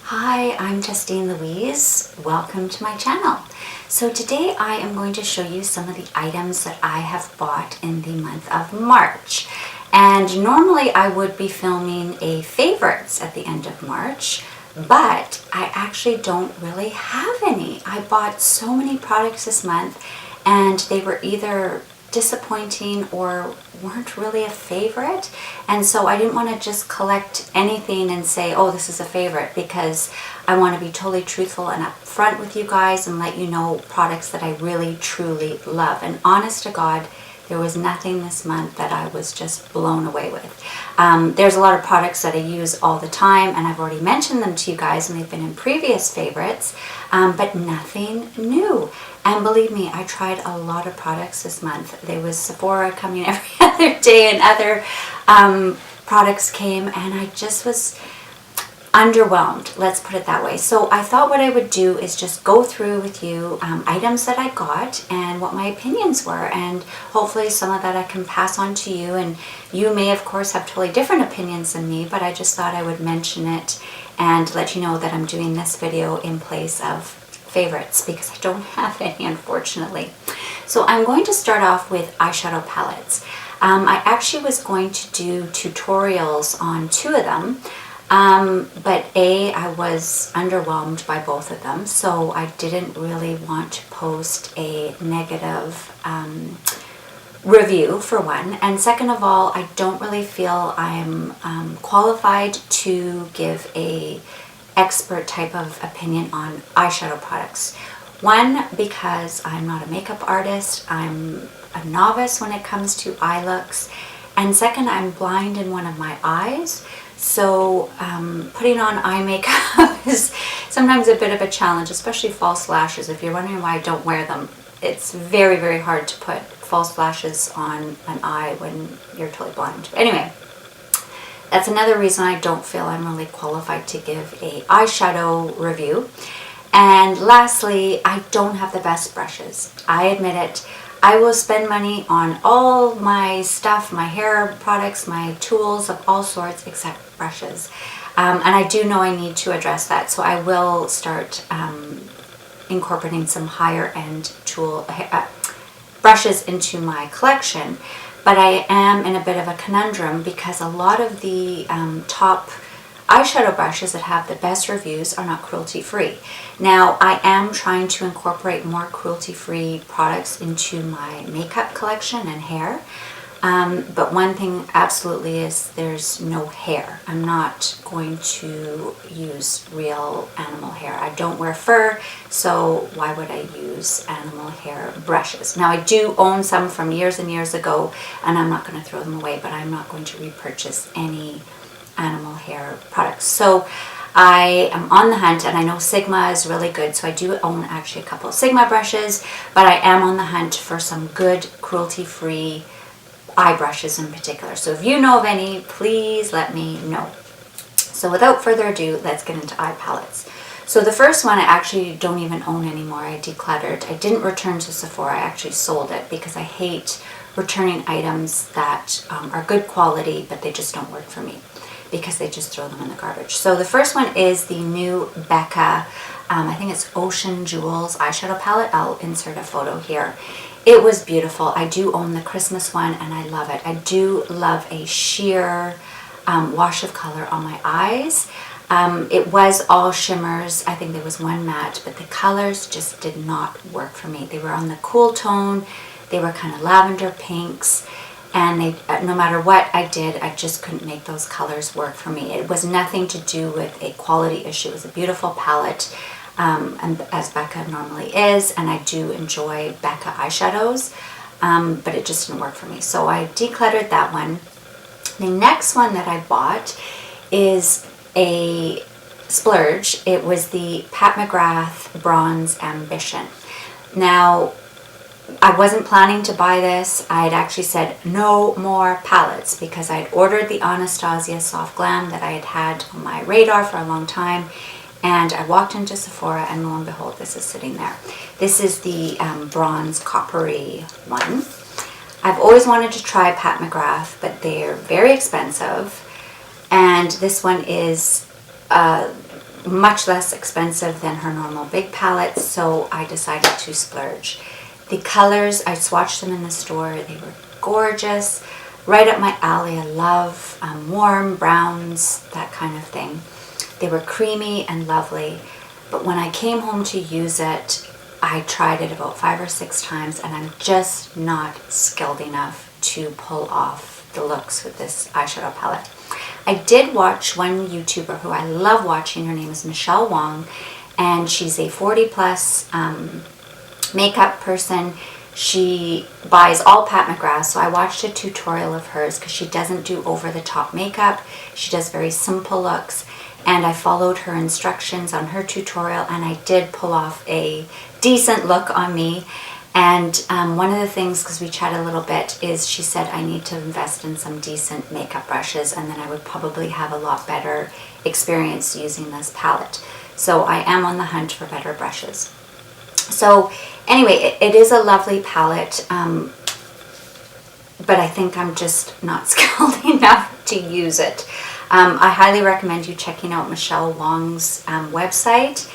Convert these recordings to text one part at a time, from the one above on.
Hi, I'm Justine Louise. Welcome to my channel. So today I am going to show you some of the items that I have bought in the month of March. And normally I would be filming a favorites at the end of March, but I actually don't really have any. I bought so many products this month and they were either disappointing or weren't really a favorite, and so I didn't want to just collect anything and say, oh, this is a favorite, because I want to be totally truthful and upfront with you guys and let you know products that I really truly love. And honest to God, there was nothing this month that I was just blown away with. There's a lot of products that I use all the time, and I've already mentioned them to you guys, and they've been in previous favorites, but nothing new. And believe me, I tried a lot of products this month. There was Sephora coming every other day, and other products came, and I just was underwhelmed, let's put it that way. So I thought what I would do is just go through with you items that I got and what my opinions were, and hopefully some of that I can pass on to you. And you may of course have totally different opinions than me, but I just thought I would mention it and let you know that I'm doing this video in place of favorites because I don't have any, unfortunately. So I'm going to start off with eyeshadow palettes. I actually was going to do tutorials on two of them, but I was underwhelmed by both of them, so I didn't really want to post a negative review, for one, and second of all, I don't really feel I'm qualified to give a expert type of opinion on eyeshadow products. One, because I'm not a makeup artist, I'm a novice when it comes to eye looks, and second, I'm blind in one of my eyes. So putting on eye makeup is sometimes a bit of a challenge, especially false lashes. If you're wondering why I don't wear them, it's very, very hard to put false lashes on an eye when you're totally blind. Anyway, that's another reason I don't feel I'm really qualified to give a eyeshadow review. And lastly, I don't have the best brushes. I admit it. I will spend money on all my stuff, my hair products, my tools of all sorts except brushes. And I do know I need to address that, so I will start incorporating some higher end brushes into my collection. But I am in a bit of a conundrum because a lot of the top eyeshadow brushes that have the best reviews are not cruelty-free. Now, I am trying to incorporate more cruelty-free products into my makeup collection and hair, but one thing absolutely is there's no hair. I'm not going to use real animal hair. I don't wear fur, so why would I use animal hair brushes? Now, I do own some from years and years ago, and I'm not going to throw them away, but I'm not going to repurchase any animal hair products. So I am on the hunt, and I know Sigma is really good, so I do own actually a couple of Sigma brushes, but I am on the hunt for some good cruelty-free eye brushes in particular. So if you know of any, please let me know. So without further ado, let's get into eye palettes. So the first one I actually don't even own anymore. I decluttered. I didn't return to Sephora. I actually sold it because I hate returning items that are good quality, but they just don't work for me, because they just throw them in the garbage. So the first one is the new BECCA, I think it's Ocean Jewels eyeshadow palette. I'll insert a photo here. It was beautiful. I do own the Christmas one, and I love it. I do love a sheer wash of color on my eyes. It was all shimmers. I think there was one matte, but the colors just did not work for me. They were on the cool tone. They were kind of lavender pinks. And they, no matter what I did, I just couldn't make those colors work for me. It was nothing to do with a quality issue. It was a beautiful palette, and as BECCA normally is, and I do enjoy BECCA eyeshadows, but it just didn't work for me. So I decluttered that one. The next one that I bought is a splurge. It was the Pat McGrath Bronze Ambition. Now, I wasn't planning to buy this. I had actually said no more palettes because I had ordered the Anastasia Soft Glam that I had had on my radar for a long time, and I walked into Sephora and lo and behold, this is sitting there. This is the bronze coppery one. I've always wanted to try Pat McGrath, but they're very expensive, and this one is much less expensive than her normal big palettes, so I decided to splurge. The colors, I swatched them in the store. They were gorgeous, right up my alley. I love warm browns, that kind of thing. They were creamy and lovely, but when I came home to use it, I tried it about 5 or 6 times, and I'm just not skilled enough to pull off the looks with this eyeshadow palette. I did watch one YouTuber who I love watching. Her name is Michelle Wong, and she's a 40+ makeup person. She buys all Pat McGrath, so I watched a tutorial of hers because she doesn't do over-the-top makeup. She does very simple looks, and I followed her instructions on her tutorial, and I did pull off a decent look on me. And one of the things, because we chatted a little bit, is she said I need to invest in some decent makeup brushes, and then I would probably have a lot better experience using this palette. So I am on the hunt for better brushes. So anyway, it is a lovely palette, but I think I'm just not skilled enough to use it. I highly recommend you checking out Michelle Wong's website.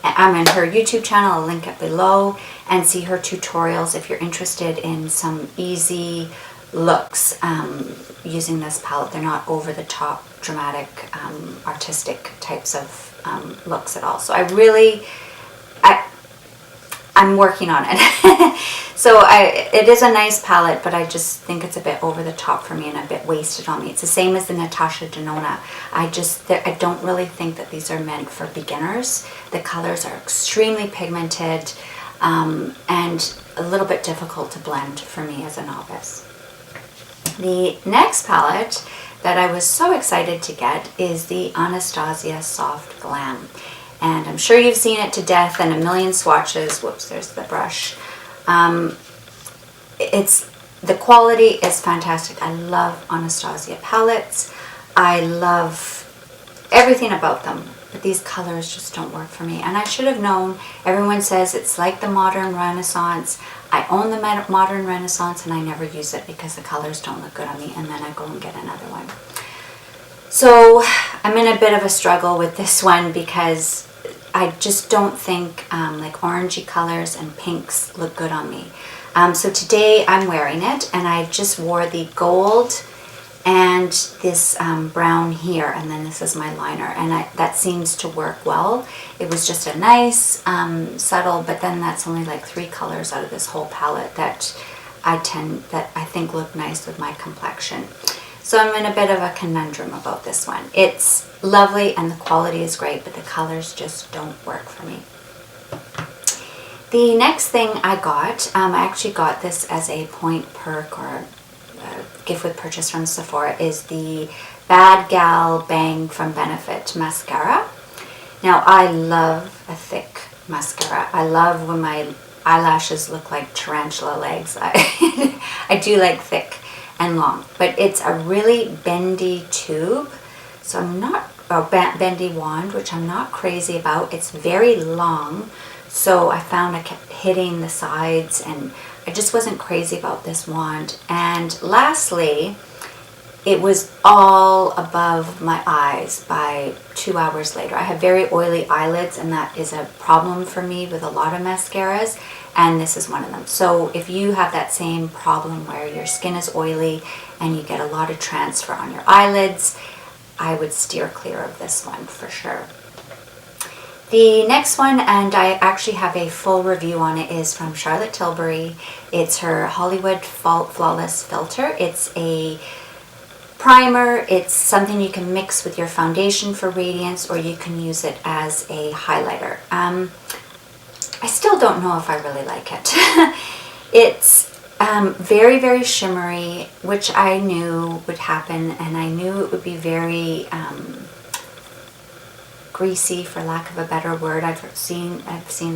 I'm in her YouTube channel, I'll link it below, and see her tutorials if you're interested in some easy looks using this palette. They're not over the top, dramatic, artistic types of looks at all. So I'm working on it. So it is a nice palette, but I just think it's a bit over the top for me and a bit wasted on me. It's the same as the Natasha Denona. I don't really think that these are meant for beginners. The colors are extremely pigmented and a little bit difficult to blend for me as a novice. The next palette that I was so excited to get is the Anastasia Soft Glam. And I'm sure you've seen it to death in a million swatches. Whoops, there's the brush. The quality is fantastic. I love Anastasia palettes. I love everything about them, but these colors just don't work for me. And I should have known. Everyone says it's like the Modern Renaissance. I own the Modern Renaissance, and I never use it because the colors don't look good on me, and then I go and get another one. So I'm in a bit of a struggle with this one because I just don't think like orangey colors and pinks look good on me. So today I'm wearing it, and I just wore the gold and this brown here, and then this is my liner, and that seems to work well. It was just a nice subtle, but then that's only like 3 colors out of this whole palette that I think look nice with my complexion. So I'm in a bit of a conundrum about this one. It's lovely and the quality is great, but the colors just don't work for me. The next thing I got, I actually got this as a point perk or gift with purchase from Sephora, is the Bad Gal Bang from Benefit mascara. Now I love a thick mascara. I love when my eyelashes look like tarantula legs. I do like thick and long, but it's a really bendy tube, so I'm not, or bendy wand, which I'm not crazy about. It's very long, so I found I kept hitting the sides, and I just wasn't crazy about this wand. And lastly, it was all above my eyes by 2 hours later. I have very oily eyelids, and that is a problem for me with a lot of mascaras, and this is one of them. So if you have that same problem where your skin is oily and you get a lot of transfer on your eyelids, I would steer clear of this one for sure. The next one, and I actually have a full review on it, is from Charlotte Tilbury. It's her Hollywood Flawless Filter. It's a primer. It's something you can mix with your foundation for radiance, or you can use it as a highlighter. I still don't know if I really like it. It's very, very shimmery, which I knew would happen, and I knew it would be very greasy, for lack of a better word. I've seen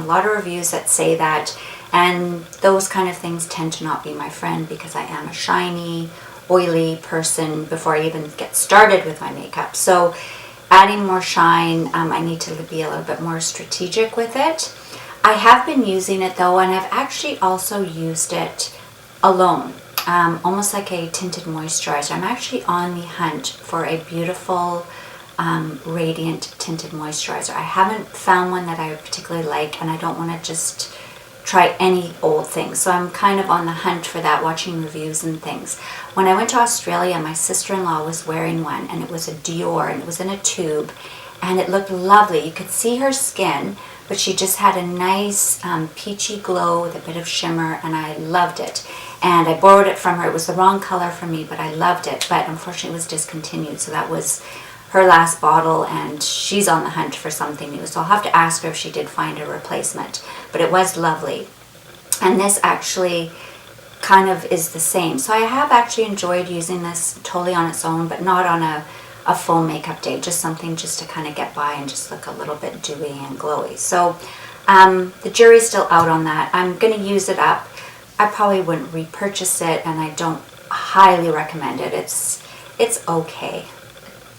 a lot of reviews that say that, and those kind of things tend to not be my friend because I am a shiny, oily person before I even get started with my makeup. So adding more shine, I need to be a little bit more strategic with it. I have been using it though, and I've actually also used it alone, almost like a tinted moisturizer. I'm actually on the hunt for a beautiful Radiant Tinted Moisturizer. I haven't found one that I particularly like, and I don't want to just try any old thing. So I'm kind of on the hunt for that, watching reviews and things. When I went to Australia, my sister-in-law was wearing one, and it was a Dior, and it was in a tube, and it looked lovely. You could see her skin, but she just had a nice peachy glow with a bit of shimmer, and I loved it. And I borrowed it from her. It was the wrong color for me, but I loved it. But unfortunately, it was discontinued, so that was her last bottle, and she's on the hunt for something new. So I'll have to ask her if she did find a replacement. But it was lovely. And this actually kind of is the same. So I have actually enjoyed using this totally on its own, but not on a full makeup day. Just something just to kind of get by and just look a little bit dewy and glowy. So the jury's still out on that. I'm going to use it up. I probably wouldn't repurchase it, and I don't highly recommend it. It's okay.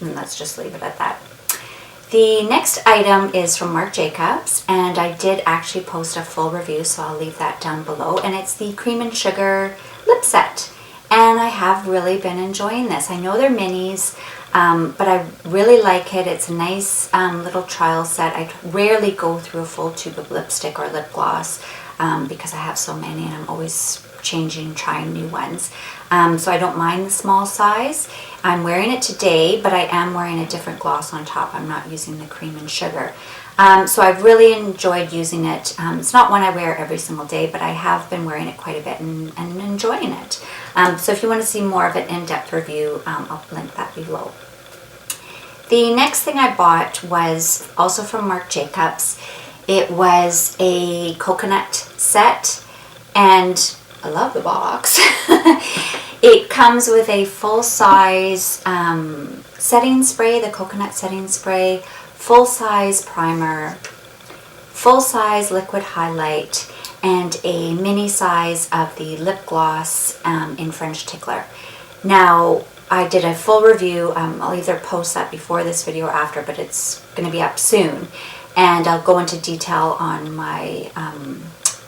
And let's just leave it at that. The next item is from Marc Jacobs, and I did actually post a full review, so I'll leave that down below. And it's the Cream and Sugar Lip Set. And I have really been enjoying this. I know they're minis, but I really like it. It's a nice little trial set. I rarely go through a full tube of lipstick or lip gloss because I have so many, and I'm always changing, trying new ones. So I don't mind the small size. I'm wearing it today, but I am wearing a different gloss on top. I'm not using the Cream and Sugar. So I've really enjoyed using it. It's not one I wear every single day, but I have been wearing it quite a bit and enjoying it. So if you want to see more of an in-depth review, I'll link that below. The next thing I bought was also from Marc Jacobs. It was a coconut set, and I love the box. It comes with a full-size setting spray, the coconut setting spray, full-size primer, full-size liquid highlight, and a mini size of the lip gloss in French Tickler. Now, I did a full review. I'll either post that before this video or after, but it's going to be up soon. And I'll go into detail on my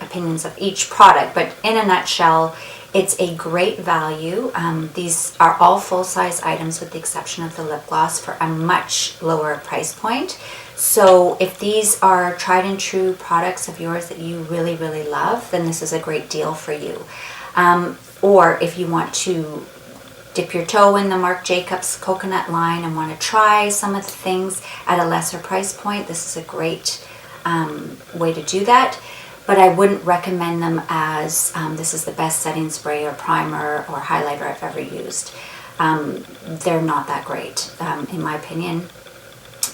opinions of each product. But in a nutshell, it's a great value. These are all full-size items with the exception of the lip gloss for a much lower price point. So if these are tried and true products of yours that you really, really love, then this is a great deal for you. Or if you want to dip your toe in the Marc Jacobs coconut line and want to try some of the things at a lesser price point, this is a great way to do that. But I wouldn't recommend them as this is the best setting spray or primer or highlighter I've ever used. They're not that great, in my opinion.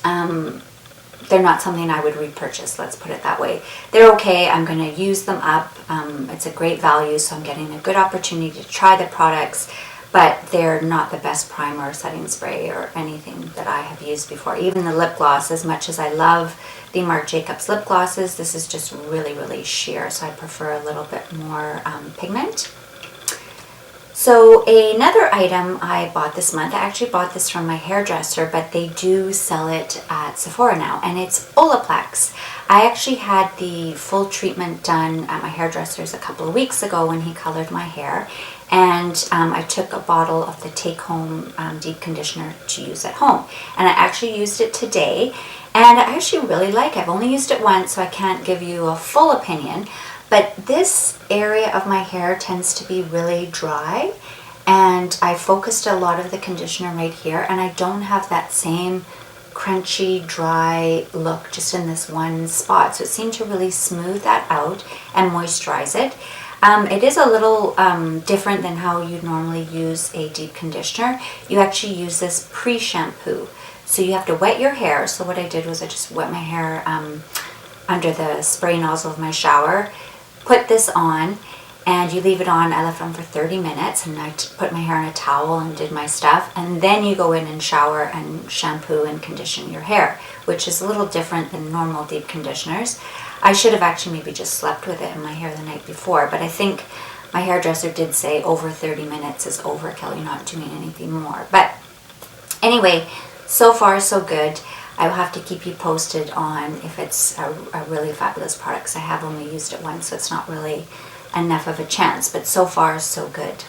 They're not something I would repurchase, let's put it that way. They're okay, I'm going to use them up. It's a great value, so I'm getting a good opportunity to try the products, but they're not the best primer or setting spray or anything that I have used before. Even the lip gloss, as much as I love the Marc Jacobs lip glosses, this is just really, really sheer, so I prefer a little bit more pigment. So another item I bought this month, I actually bought this from my hairdresser, but they do sell it at Sephora now, and it's OLAPLEX. I actually had the full treatment done at my hairdresser's a couple of weeks ago when he colored my hair, and I took a bottle of the take-home deep conditioner to use at home, and I actually used it today, and I actually really like it. I've only used it once, so I can't give you a full opinion, but this area of my hair tends to be really dry, and I focused a lot of the conditioner right here, and I don't have that same crunchy, dry look just in this one spot. So it seemed to really smooth that out and moisturize it. It is a little different than how you normally use a deep conditioner. You actually use this pre-shampoo. So you have to wet your hair. So what I did was I just wet my hair under the spray nozzle of my shower, put this on, and you leave it on. I left it on for 30 minutes, and I put my hair in a towel and did my stuff, and then you go in and shower and shampoo and condition your hair, which is a little different than normal deep conditioners. I should have actually maybe just slept with it in my hair the night before, but I think my hairdresser did say over 30 minutes is overkill. You're not doing anything more. But anyway, so far so good. I will have to keep you posted on if it's a really fabulous product, because I have only used it once, so it's not really enough of a chance, but so far so good.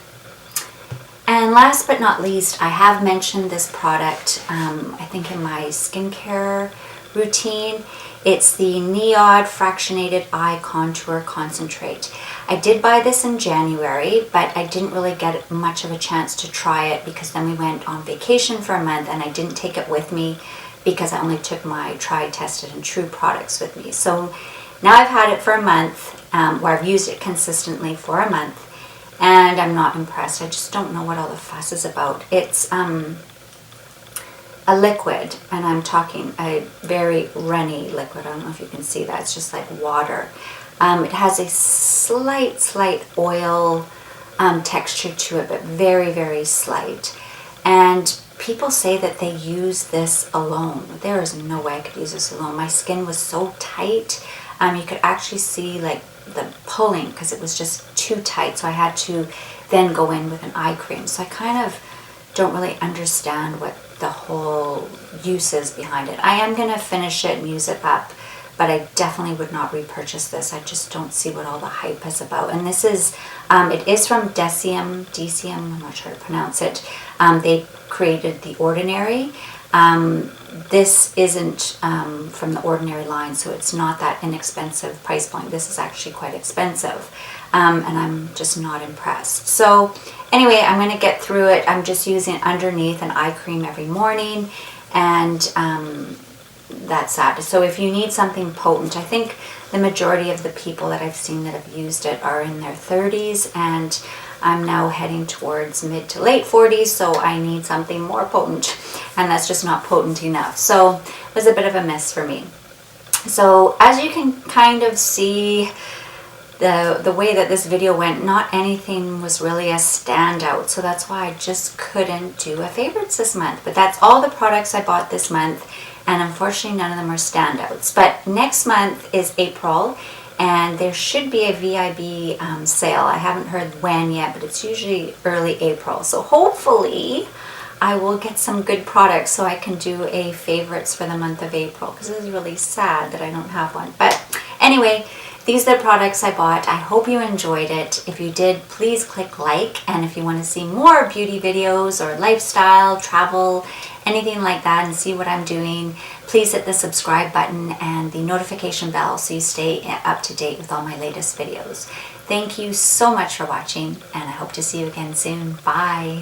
And last but not least, I have mentioned this product, I think in my skincare routine. It's the NIOD Fractionated Eye Contour Concentrate. I did buy this in January, but I didn't really get much of a chance to try it because then we went on vacation for a month and I didn't take it with me because I only took my tried, tested, and true products with me. So now I've had it for a month, where I've used it consistently for a month, and I'm not impressed. I just don't know what all the fuss is about. It's a liquid, and I'm talking a very runny liquid. I don't know if you can see that. It's just like water. It has a slight oil texture to it, but very, very slight. And people say that they use this alone. There is no way I could use this alone. My skin was so tight. You could actually see like the pulling because it was just too tight. So I had to then go in with an eye cream. So I kind of don't really understand what the whole use is behind it. I am going to finish it and use it up, but I definitely would not repurchase this. I just don't see what all the hype is about. And this is, it is from DECIEM, I'm not sure how to pronounce it. They created the Ordinary. This isn't from the Ordinary line, so it's not that inexpensive price point. This is actually quite expensive, and I'm just not impressed. So anyway, I'm going to get through it. I'm just using underneath an eye cream every morning, and that's that. So if you need something potent, I think the majority of the people that I've seen that have used it are in their 30s, and I'm now heading towards mid to late 40s, so I need something more potent, and that's just not potent enough. So it was a bit of a miss for me. So as you can kind of see, the way that this video went, not anything was really a standout, so that's why I just couldn't do a favorites this month. But that's all the products I bought this month, and unfortunately none of them are standouts. But next month is April, and there should be a VIB sale. I haven't heard when yet, but it's usually early April. So hopefully I will get some good products so I can do a favorites for the month of April, because it is really sad that I don't have one. But anyway, these are the products I bought. I hope you enjoyed it. If you did, please click like. And if you want to see more beauty videos or lifestyle, travel, anything like that, and see what I'm doing, please hit the subscribe button and the notification bell so you stay up to date with all my latest videos. Thank you so much for watching, and I hope to see you again soon. Bye.